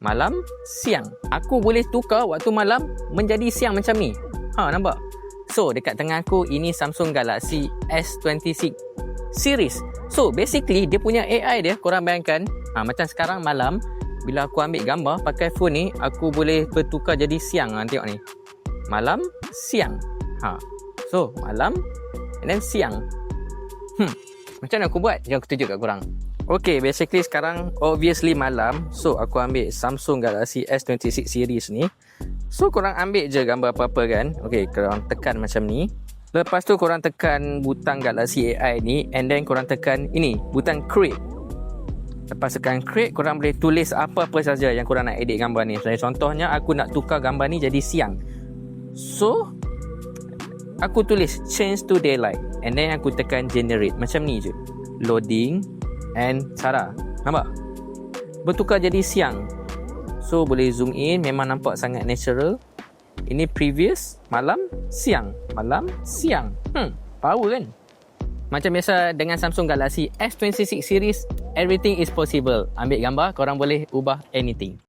malam, siang. Aku boleh tukar waktu malam menjadi siang macam ni. Nampak? So, dekat tengah aku, ini Samsung Galaxy S26 series. So, basically, dia punya AI dia, korang bayangkan, macam sekarang malam, bila aku ambil gambar pakai phone ni, aku boleh bertukar jadi siang. Tengok ni. Malam, siang. So, malam and then siang. Macam mana aku buat? Jom aku tunjuk kat korang. Okay, basically sekarang obviously malam. So, aku ambil Samsung Galaxy S26 series ni. So, korang ambil je gambar apa-apa kan. Okay, korang tekan macam ni. Lepas tu korang tekan butang Galaxy AI ni. And then korang tekan ini, butang create. Lepas tekan create, korang boleh tulis apa-apa saja yang korang nak edit gambar ni. Contohnya, aku nak tukar gambar ni jadi siang. So, aku tulis change to daylight. And then aku tekan generate. Macam ni je. Loading and cara. Nampak? Bertukar jadi siang. So, boleh zoom in. Memang nampak sangat natural. Ini previous. Malam, siang. Malam, siang. Power kan? Macam biasa dengan Samsung Galaxy S26 series, everything is possible. Ambil gambar, korang boleh ubah anything.